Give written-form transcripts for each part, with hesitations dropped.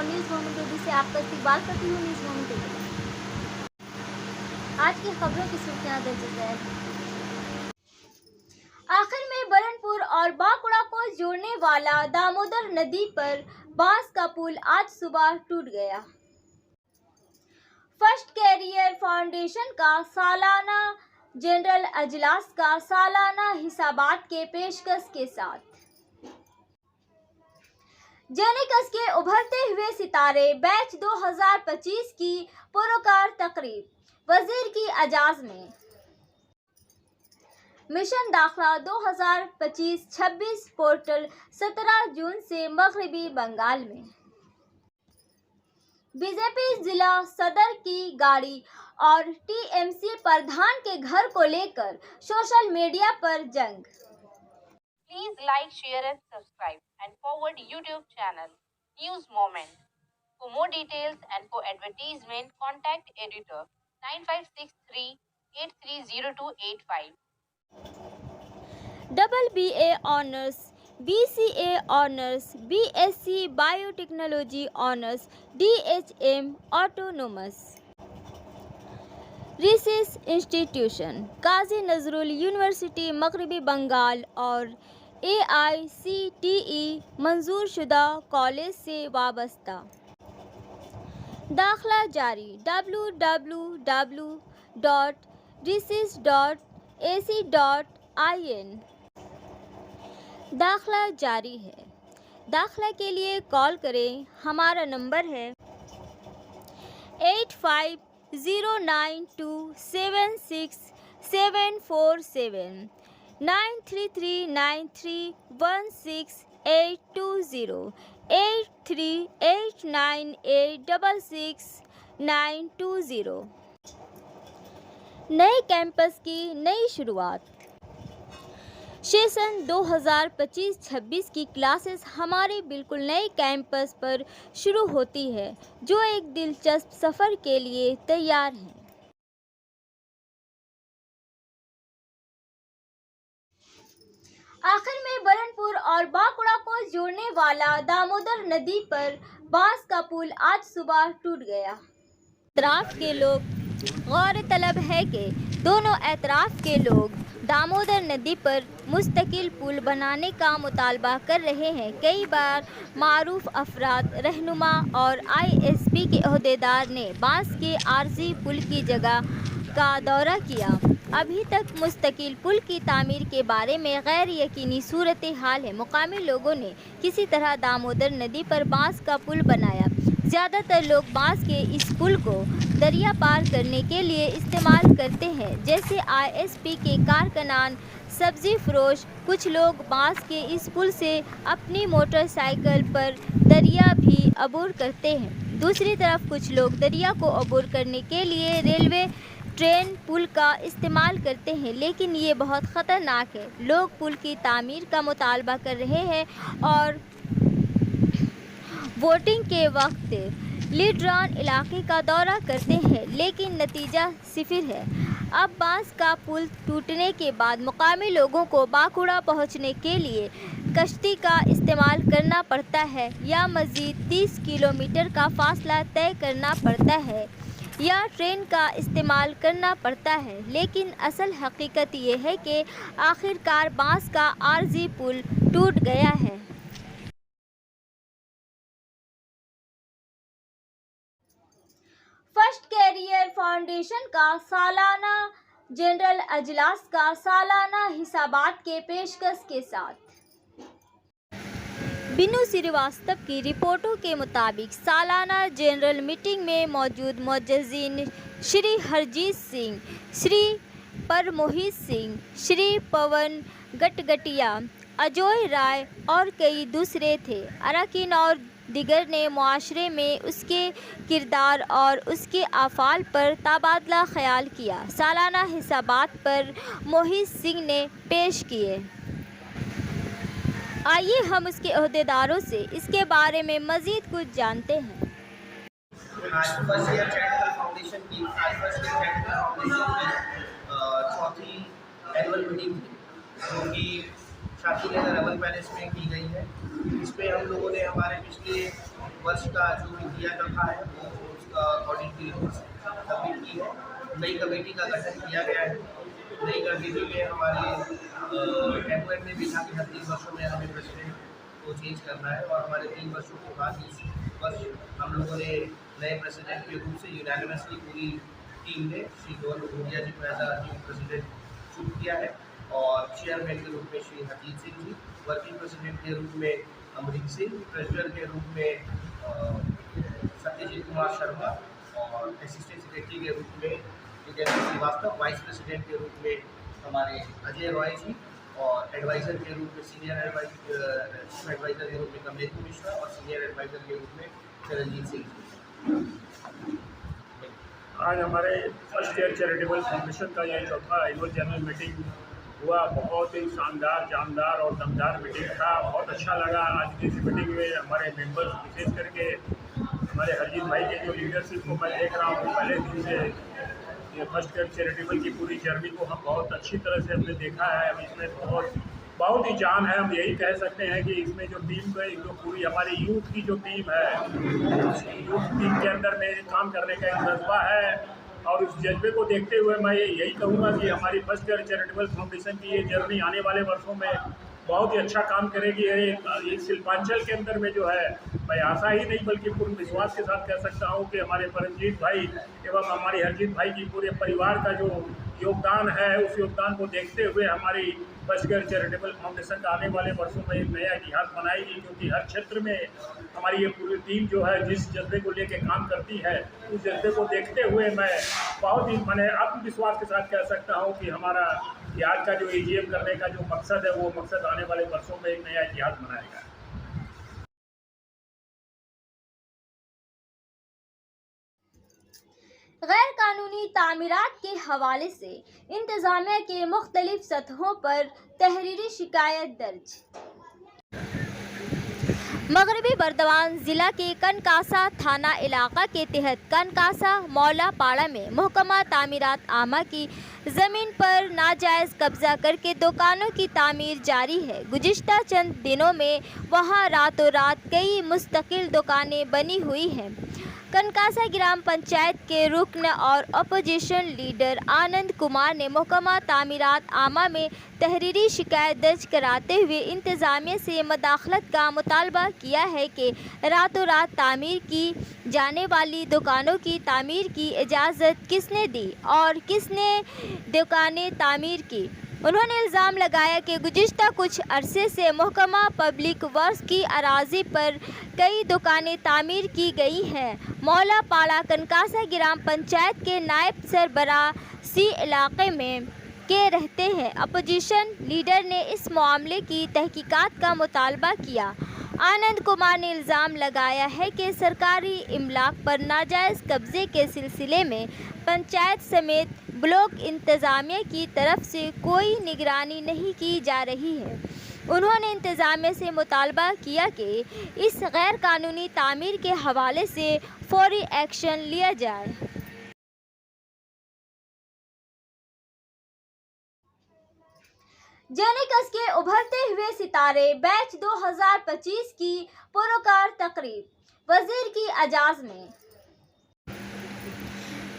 और news moment TV से आपका इस्तकबाल करती हूँ। न्यूज़ मोमेंट टीवी आज की खबरों की सुर्खियां दर्ज है। आखिर में बरनपुर और बांकुड़ा को जोड़ने वाला दामोदर नदी पर बांस का पुल आज सुबह टूट गया। फर्स्ट कैरियर फाउंडेशन का सालाना जनरल अजलास का सालाना हिसाबात के पेशकश के साथ जेनिकस के उभरते हुए सितारे बैच 2025 की पुरस्कार तकरीब वजीर की एजाज में। मिशन दाखिला 2025-26 पोर्टल 17 जून से मगरबी बंगाल में। बीजेपी जिला सदर की गाड़ी और टीएमसी प्रधान के घर को लेकर सोशल मीडिया पर जंग। Please like, share and subscribe and forward YouTube channel News Moment. For more details and for advertisement, contact editor 9563 830285. Double BA honours, BCA honours, BSc biotechnology honours, DHM autonomous research institution Kazi Nazrul university मगरबी बंगाल और AICTE मंजूर शुदा college से वाबस्ता। दाखिला जारी www.research.ac.in दाखिला जारी है। दाखिला के लिए कॉल करें। हमारा नंबर है 8509276747 9339316820 8389866920। नए कैंपस की नई शुरुआत। सेशन 2025-26 की क्लासेस हमारे बिल्कुल नए कैंपस पर शुरू होती है, जो एक दिलचस्प सफ़र के लिए तैयार हैं। आखिर में बरनपुर और बांकुड़ा को जोड़ने वाला दामोदर नदी पर बांस का पुल आज सुबह टूट गया। एतराफ़ के लोग गौरतलब है कि दोनों एतराफ़ के लोग दामोदर नदी पर मुस्तकिल पुल बनाने का मुतालबा कर रहे हैं। कई बार मारूफ अफराद, रहनुमा और ISP के अहदेदार ने बांस के आरजी पुल की जगह का दौरा किया। अभी तक मुस्तकिल पुल की तामीर के बारे में गैर यकीनी सूरत हाल है। मुकामी लोगों ने किसी तरह दामोदर नदी पर बांस का पुल बनाया। ज़्यादातर लोग बांस के इस पुल को दरिया पार करने के लिए इस्तेमाल करते हैं, जैसे ISP के कारकुनान, सब्जी फरोश। कुछ लोग बांस के इस पुल से अपनी मोटरसाइकिल पर दरिया भी अबूर करते हैं। दूसरी तरफ कुछ लोग दरिया को अबूर करने के लिए रेलवे ट्रेन पुल का इस्तेमाल करते हैं, लेकिन ये बहुत ख़तरनाक है। लोग पुल की तामीर का मुतालबा कर रहे हैं और वोटिंग के वक्त लीडरान इलाके का दौरा करते हैं, लेकिन नतीजा सिफर है। अब बांस का पुल टूटने के बाद मुकामी लोगों को बांकुड़ा पहुंचने के लिए कश्ती का इस्तेमाल करना पड़ता है या मज़ीद 30 किलोमीटर का फासला तय करना पड़ता है या ट्रेन का इस्तेमाल करना पड़ता है। लेकिन असल हकीकत ये है कि आखिरकार बांस का आरजी पुल टूट गया है। फर्स्ट कैरियर फाउंडेशन का सालाना जनरल अजलास का सालाना हिसाबात के पेशकश के साथ बिनू श्रीवास्तव की रिपोर्टों के मुताबिक सालाना जनरल मीटिंग में मौजूद मुअज्जिज़ीन श्री हरजीत सिंह, श्री परमोहित सिंह, श्री पवन गटगटिया, अजय राय और कई दूसरे थे। अरकान और दिगर ने मुआशरे में उसके किरदार और उसके अफ़ाल पर तबादला ख्याल किया। सालाना हिसाबात पर मोहित सिंह ने पेश किए। आइए हम उसके अहदेदारों से इसके बारे में मज़ीद कुछ जानते हैं। चौथी एनुअल मीटिंग थी, जो कि شاکر نگر اربن پیلیس میں کی گئی ہے. اس میں ہم لوگوں نے ہمارے پچھلے ورش کا جو بھی دیا رکھا ہے وہ اس کا آڈٹ کی رپورٹ سبمٹ کی ہے. نئی کمیٹی کا گٹھن کیا گیا ہے. نئی کمیٹی میں ہمارے ایڈوائٹ نے بھی کہا کہ ہر 3 برسوں میں ہمیں پریسیڈنٹ کو چینج کرنا ہے, اور ہمارے 3 برسوں کے بعد اس ورش ہم لوگوں نے نئے پریسیڈنٹ کے روپ سے یونانیمسلی پوری ٹیم نے شری گورنر بھوٹیا جی کو ایز اے نیو پریسیڈنٹ چن کیا ہے, اور چیئرمین کے روپ میں شری ہرجیت سنگھ جی, ورکنگ پریسیڈنٹ کے روپ میں امریک سنگھ, ٹریجرر کے روپ میں ستیہ کمار شرما, اور اسسٹنٹ سیکرٹری کے روپ میں جتیندر سریواستو, وائس پریسیڈنٹ کے روپ میں ہمارے اجے رائے جی, اور ایڈوائزر کے روپ میں سینئر ایڈوائزر کے روپ میں کملیش مشرا, اور سینئر ایڈوائزر کے روپ میں چرنجیت سنگھ جی. آج ہمارے فرسٹ ایئر چیریٹیبل فاؤنڈیشن کا یہ چوتھا اینول جنرل میٹنگ ہوا. بہت ہی شاندار, جاندار اور دمدار میٹنگ تھا. بہت اچھا لگا. آج کی اس میٹنگ میں ہمارے ممبرز وشیش کر کے ہمارے ہرجیت بھائی کے جو لیڈرشپ کو میں دیکھ رہا ہوں, پہلے دن سے یہ فرسٹ ایئر چیریٹیبل کی پوری جرنی کو ہم بہت اچھی طرح سے ہم نے دیکھا ہے. اب اس میں بہت ہی جان ہے. ہم یہی کہہ سکتے ہیں کہ اس میں جو ٹیم ہے, جو پوری ہماری یوتھ کی جو ٹیم ہے, یوتھ ٹیم کے اندر میں کام کرنے کا ایک جذبہ ہے, اور اس جذبے کو دیکھتے ہوئے میں یہی کہوں گا کہ ہماری فرسٹ ایئر چیریٹیبل فاؤنڈیشن کی یہ جرنی آنے والے برسوں میں بہت ہی اچھا کام کرے گی. یہ سلپانچل کے اندر میں جو ہے, میں آشا ہی نہیں بلکہ پورے وشواس کے ساتھ کہہ سکتا ہوں کہ ہمارے پرمجیت بھائی ایوم ہمارے ہرجیت بھائی کی پورے پریوار کا جو یوگدان ہے, اس یوگدان کو دیکھتے ہوئے ہماری فرسٹ ایئر چیریٹیبل فاؤنڈیشن کا آنے والے برسوں میں ایک نیا اتحاد بنائے گی, کیونکہ ہر چھیتر میں ہماری یہ پوری ٹیم جو ہے جس جذبے کو لے کے کام کرتی ہے, اس جذبے کو دیکھتے ہوئے میں بہت ہی آتم وشواس کے ساتھ کہہ سکتا ہوں کہ ہمارا یہ آج کا جو AGM کرنے کا جو مقصد ہے, وہ مقصد آنے والے برسوں میں ایک نیا اتحاد بنائے گا. غیر قانونی تعمیرات کے حوالے سے انتظامیہ کے مختلف سطحوں پر تحریری شکایت درج. مغربی بردوان ضلع کے کنکاسا تھانہ علاقہ کے تحت کنکاسا مولا پاڑا میں محکمہ تعمیرات عامہ کی زمین پر ناجائز قبضہ کر کے دکانوں کی تعمیر جاری ہے. گزشتہ چند دنوں میں وہاں راتوں رات کئی مستقل دکانیں بنی ہوئی ہیں. کنکاسا گرام پنچایت کے رکن اور اپوزیشن لیڈر آنند کمار نے محکمہ تعمیرات عامہ میں تحریری شکایت درج کراتے ہوئے انتظامیہ سے مداخلت کا مطالبہ کیا ہے کہ راتوں رات تعمیر کی جانے والی دکانوں کی تعمیر کی اجازت کس نے دی اور کس نے دکانیں تعمیر کی. انہوں نے الزام لگایا کہ گزشتہ کچھ عرصے سے محکمہ پبلک ورکس کی اراضی پر کئی دکانیں تعمیر کی گئی ہیں. مولا پاڑا کنکاسا گرام پنچایت کے نائب سربراہ سی علاقے میں کے رہتے ہیں. اپوزیشن لیڈر نے اس معاملے کی تحقیقات کا مطالبہ کیا. آنند کمار نے الزام لگایا ہے کہ سرکاری املاک پر ناجائز قبضے کے سلسلے میں پنچایت سمیت بلاک انتظامیہ کی طرف سے کوئی نگرانی نہیں کی جا رہی ہے. انہوں نے انتظامیہ سے مطالبہ کیا کہ اس غیر قانونی تعمیر کے حوالے سے فوری ایکشن لیا جائے. جینیکس کے ابھرتے ہوئے ستارے بیچ 2025 کی پروقار تقریب. وزیر کی اعزاز میں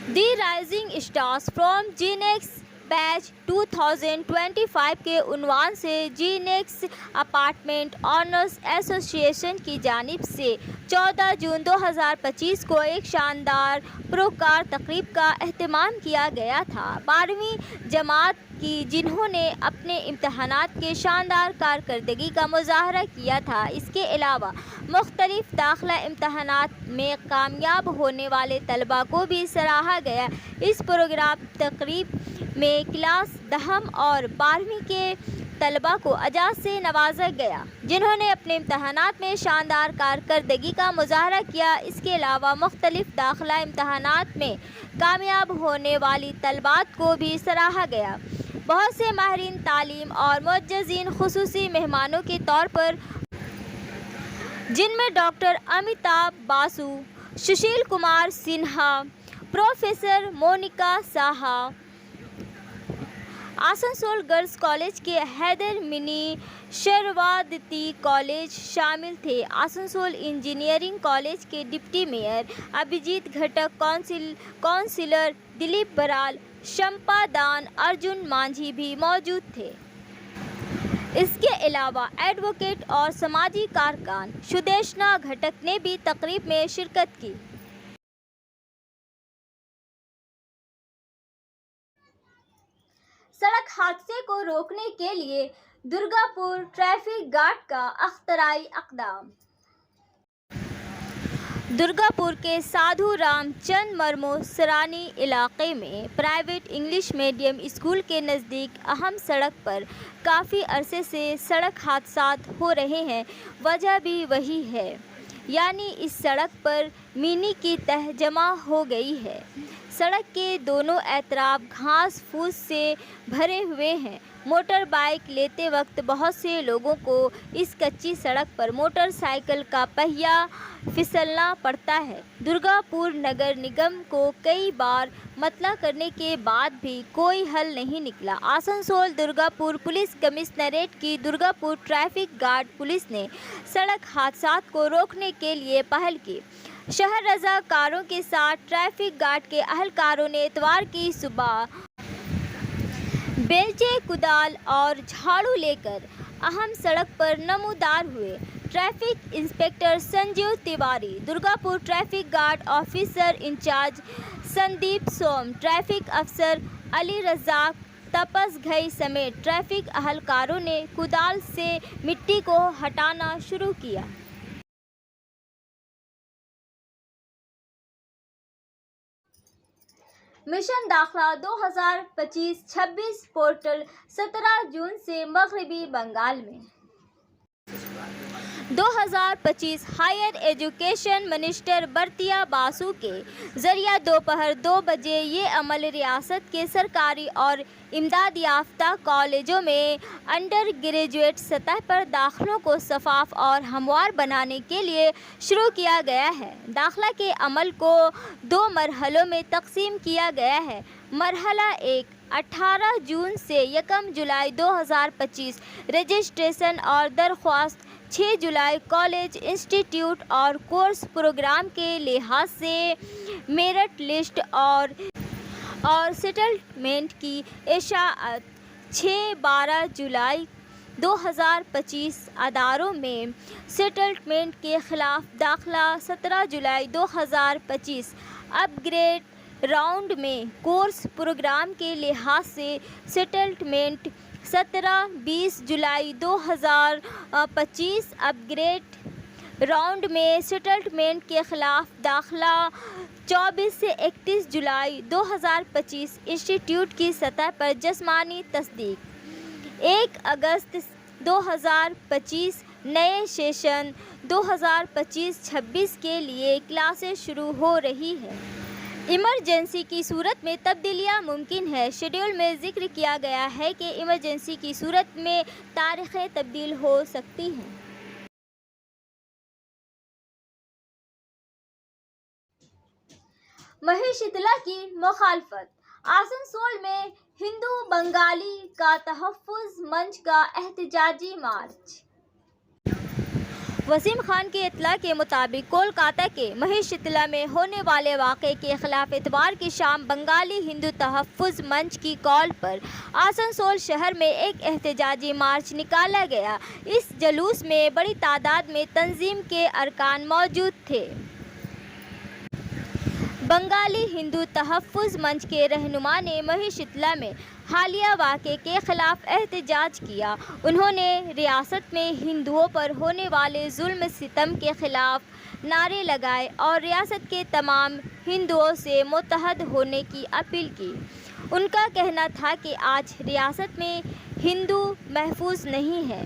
دی رائزنگ اسٹارز فرام جینیکس بیچ 2025 کے عنوان سے جینیکس اپارٹمنٹ آنرز ایسوسی ایشن کی جانب سے 14 جون 2025 کو ایک شاندار پروقار تقریب کا اہتمام کیا گیا تھا. 12ویں جماعت کی جنہوں نے اپنے امتحانات کے شاندار کارکردگی کا مظاہرہ کیا تھا. اس کے علاوہ مختلف داخلہ امتحانات میں کامیاب ہونے والے طلباء کو بھی سراہا گیا. اس پروگرام تقریب میں کلاس 10 اور 12ویں کے طلباء کو اعزاز سے نوازا گیا جنہوں نے اپنے امتحانات میں شاندار کارکردگی کا مظاہرہ کیا. اس کے علاوہ مختلف داخلہ امتحانات میں کامیاب ہونے والی طالبات کو بھی سراہا گیا. بہت سے ماہرین تعلیم اور معززین خصوصی مہمانوں کے طور پر جن میں doctor Amitabh Basu, Sushil Kumar Sinha, professor Monica Saha, Asansol girls college के हैदर मिनी शर्वादती कॉलेज शामिल थे। आसनसोल इंजीनियरिंग कॉलेज के deputy mayor Abhijit Ghatak, councillor Dilip Baral, Shampa दान, अर्जुन मांझी भी मौजूद थे। इसके अलावा एडवोकेट और समाजी कारकुन सुदेशना घटक ने भी तकरीब में शिरकत की। सड़क हादसे को रोकने के लिए दुर्गापुर ट्रैफिक गार्ड का अख्तराई इक़दाम। दुर्गापुर के साधु रामचंद मरमो सरानी इलाके में प्राइवेट इंग्लिश मीडियम स्कूल के नज़दीक अहम सड़क पर काफ़ी अरसे से सड़क हादसा हो रहे हैं। वजह भी वही है, यानी इस सड़क पर मिनी की तह जमा हो गई है। सड़क के दोनों एतराफ घास फूस से भरे हुए हैं। मोटर बाइक लेते वक्त बहुत से लोगों को इस कच्ची सड़क पर मोटरसाइकिल का पहिया फिसलना पड़ता है। दुर्गापुर नगर निगम को कई बार मतला करने के बाद भी कोई हल नहीं निकला। आसनसोल दुर्गापुर पुलिस कमिश्नरेट की दुर्गापुर ट्रैफिक गार्ड पुलिस ने सड़क हादसात को रोकने के लिए पहल की। शहर रज़ाकारों के साथ ट्रैफिक गार्ड के अहलकारों ने इतवार की सुबह बेलचे, कुदाल और झाड़ू लेकर अहम सड़क पर नमूदार हुए। Traffic inspector Sanjeev Tiwari, Durgapur traffic guard officer in charge Sandeep Som, traffic अफसर अली रज़ाक तपस घई समेत ट्रैफिक अहलकारों ने कुदाल से मिट्टी को हटाना शुरू किया। मिशन दाखिला 2025-26 पोर्टल 17 जून से मगरबी बंगाल में। 2025 हायर एजुकेशन मिनिस्टर बर्तिया बासु के जरिए दोपहर 2 बजे ये अमल रियासत के सरकारी और इमदाद याफ्ता कॉलेजों में अंडर ग्रेजुएट सतह पर दाखिलों को शफाफ और हमवार बनाने के लिए शुरू किया गया है। दाखिला के अमल को 2 मरहलों में तकसीम किया गया है। मरहला 1 18 जून से 1 जुलाई 2025 रजिस्ट्रेशन और दरख्वास्त 6 जुलाई कॉलेज, इंस्टीट्यूट और कोर्स प्रोग्राम के लिहाज से मेरिट लिस्ट और सेटलमेंट की इशाअत 6-12 जुलाई 2025 अदारों में सेटलमेंट के खिलाफ दाखिला 17 जुलाई 2025 अपग्रेड राउंड में कोर्स प्रोग्राम के लिहाज से सेटलमेंट 17-20 जुलाई 2025 अपग्रेड राउंड में सेटलमेंट के खिलाफ दाखिला 24 से 31 जुलाई 2025 इंस्टीट्यूट की सतह पर जिस्मानी तस्दीक 1 अगस्त 2025 नए सेशन 2025-26 के लिए क्लासेस शुरू हो रही है। इमरजेंसी की सूरत में तब्दीलियां मुमकिन है। शेड्यूल में जिक्र किया गया है कि इमरजेंसी की सूरत में तारीखें तब्दील हो सकती हैं। महिशीतला की मुखालफत। आसनसोल में हिंदू बंगाली का तहफ़्फ़ुज़ मंच का एहतजाजी मार्च। वसीम खान की इत्तला के मुताबिक कोलकाता के महिशीतला में होने वाले वाक़े के खिलाफ इतवार की शाम बंगाली हिंदू तहफ़्फ़ुज़ मंच की कॉल पर आसनसोल शहर में एक एहतजाजी मार्च निकाला गया। इस जुलूस में बड़ी तादाद में तंजीम के अरकान मौजूद थे। बंगाली हिंदू तहफ़्फ़ुज़ मंच के रहनुमा ने महिशीतला में हालिया वाक़े के ख़िलाफ़ एहतजाज किया। उन्होंने रियासत में हिंदुओं पर होने वाले जुल्म सितम के ख़िलाफ़ नारे लगाए और रियासत के तमाम हिंदुओं से मुत्तहद होने की अपील की। उनका कहना था कि आज रियासत में हिंदू महफूज नहीं है।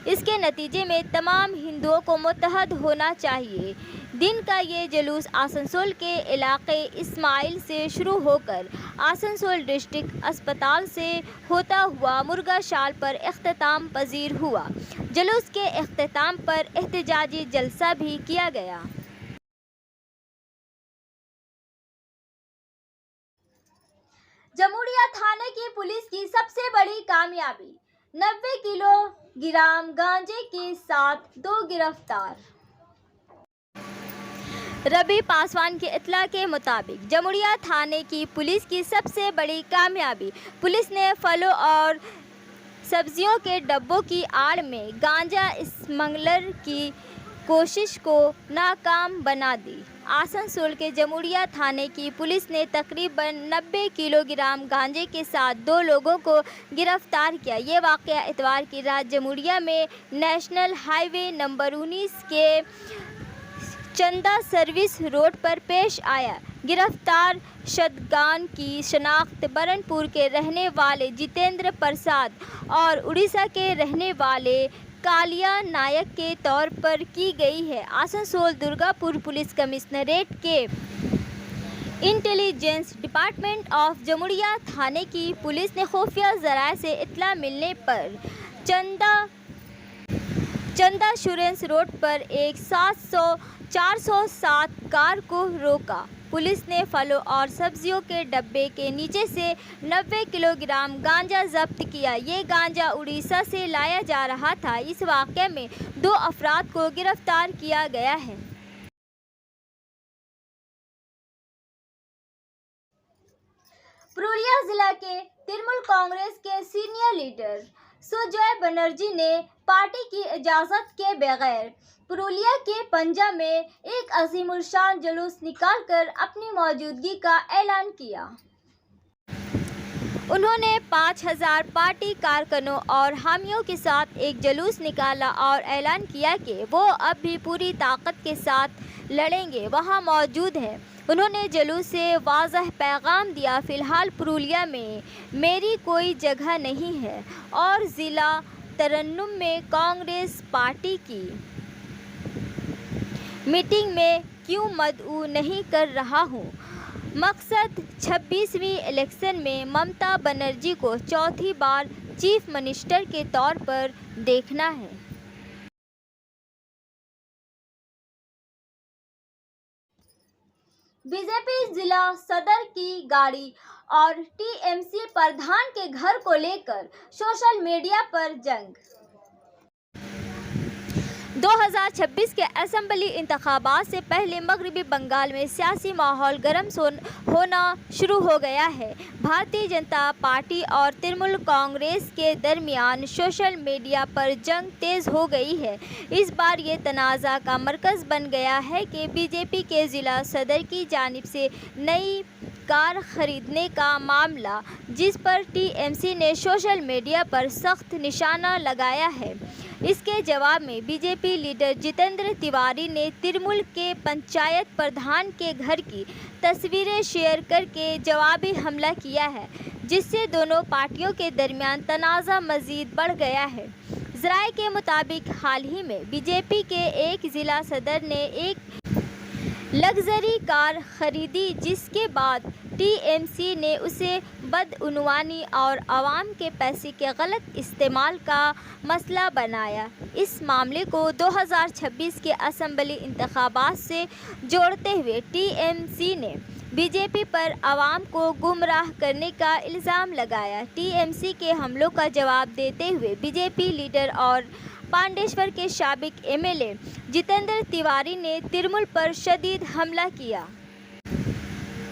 इसके नतीजे में तमाम हिंदुओं को मुत्तहद होना चाहिए। दिन का ये जुलूस आसनसोल के इलाके इस्माइल से शुरू होकर आसनसोल डिस्ट्रिक्ट अस्पताल से होता हुआ मुर्गा शाल पर इख्तिताम पजीर हुआ। जुलूस के इख्तिताम पर एहतजाजी जलसा भी किया गया। जमुड़िया थाने की पुलिस की सबसे बड़ी कामयाबी, 90 किलोग्राम गांजे के साथ 2 गिरफ्तार। रवि पासवान की इत्तला के मुताबिक जमुड़िया थाने की पुलिस की सबसे बड़ी कामयाबी, पुलिस ने फलों और सब्जियों के डब्बों की आड़ में गांजा स्मगलर की कोशिश को नाकाम बना दी। आसनसोल के जमुड़िया थाने की पुलिस ने तकरीबन 90 किलोग्राम गांजे के साथ 2 लोगों को गिरफ्तार किया। ये वाक़या इतवार की रात जमुड़िया में नेशनल हाईवे नंबर 19 के चंदा सर्विस रोड पर पेश आया। गिरफ्तार शदगान की शनाख्त बरनपुर के रहने वाले जितेंद्र प्रसाद और उड़ीसा के रहने वाले कालिया नायक के तौर पर की गई है। आसनसोल दुर्गापुर पुलिस कमिश्नरेट के इंटेलिजेंस डिपार्टमेंट ऑफ जमुड़िया थाने की पुलिस ने खुफिया ज़राए से इत्तला मिलने पर चंदा शुरेंस रोड पर एक 407 कार को रोका। पुलिस ने फलों और सब्जियों के डब्बे के नीचे से 90 किलोग्राम गांजा जब्त किया। ये गांजा उड़ीसा से लाया जा रहा था। इस वाक़े में 2 अफराद को गिरफ्तार किया गया है। पुरुलिया जिला के तृणमूल कांग्रेस के सीनियर लीडर सुजय बनर्जी ने पार्टी की इजाज़त के बगैर पुरुलिया के पंजा में एक अजीमुल शान जुलूस निकालकर अपनी मौजूदगी का ऐलान किया। उन्होंने 5000 पार्टी कारकुनों और हामियों के साथ एक जुलूस निकाला और ऐलान किया कि वो अब भी पूरी ताकत के साथ लड़ेंगे, वहाँ मौजूद हैं। उन्होंने जुलूस से वाज़ह पैगाम दिया, फ़िलहाल पुरुलिया में मेरी कोई जगह नहीं है और ज़िला तरन्नुम में कांग्रेस पार्टी की मीटिंग में क्यों मदऊ नहीं कर रहा हूँ। मकसद 26वीं इलेक्शन में ममता बनर्जी को चौथी बार चीफ मिनिस्टर के तौर पर देखना है। बीजेपी जिला सदर की गाड़ी और टीएमसी प्रधान के घर को लेकर सोशल मीडिया पर जंग। 2026 के असेंबली इंतखाबात से पहले मगरबी बंगाल में सियासी माहौल गर्म होना शुरू हो गया है। भारतीय जनता पार्टी और तृणमूल कांग्रेस के दरमियान सोशल मीडिया पर जंग तेज़ हो गई है। इस बार ये तनाज़ा का मरकज़ बन गया है कि बीजेपी के ज़िला सदर की जानिब से नई कार खरीदने का मामला, जिस पर टीएमसी ने सोशल मीडिया पर सख्त निशाना लगाया है। इसके जवाब में बीजेपी लीडर जितेंद्र तिवारी ने तृणमूल के पंचायत प्रधान के घर की तस्वीरें शेयर करके जवाबी हमला किया है, जिससे दोनों पार्टियों के दरमियान तनाज़ा मज़ीद बढ़ गया है। ज़राए के मुताबिक हाल ही में बीजेपी के एक ज़िला सदर ने एक लग्जरी कार खरीदी, जिसके बाद टीएमसी ने उसे बदउनवानी और आवाम के पैसे के गलत इस्तेमाल का मसला बनाया। इस मामले को 2026 के असेंबली इंतखाबात से जोड़ते हुए टीएमसी ने बीजेपी पर आवाम को गुमराह करने का इल्ज़ाम लगाया। टीएमसी के हमलों का जवाब देते हुए बीजेपी लीडर और पांडेश्वर के साबिक एमएलए जितेंद्र तिवारी ने तृणमूल पर शदीद हमला किया।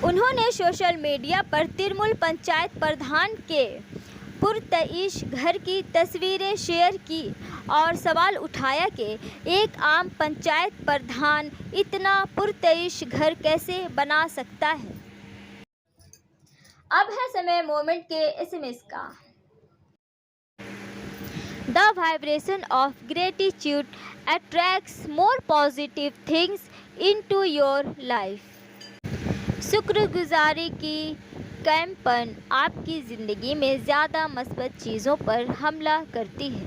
उन्होंने सोशल मीडिया पर तृणमूल पंचायत प्रधान के पुरतईश घर की तस्वीरें शेयर की और सवाल उठाया कि एक आम पंचायत प्रधान इतना पुरतईश घर कैसे बना सकता है। अब है समय मोमेंट के एसएमएस का। The vibration of gratitude attracts more positive things into your life. शुक्रगुजारी की कैंपन आपकी ज़िंदगी में ज़्यादा मस्बत चीज़ों पर हमला करती है।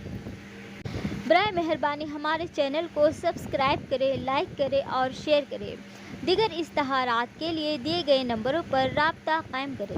बराए मेहरबानी हमारे चैनल को सब्सक्राइब करें, लाइक करें और शेयर करें। दीगर इश्तहारात के लिए दिए गए नंबरों पर राब्ता कायम करें।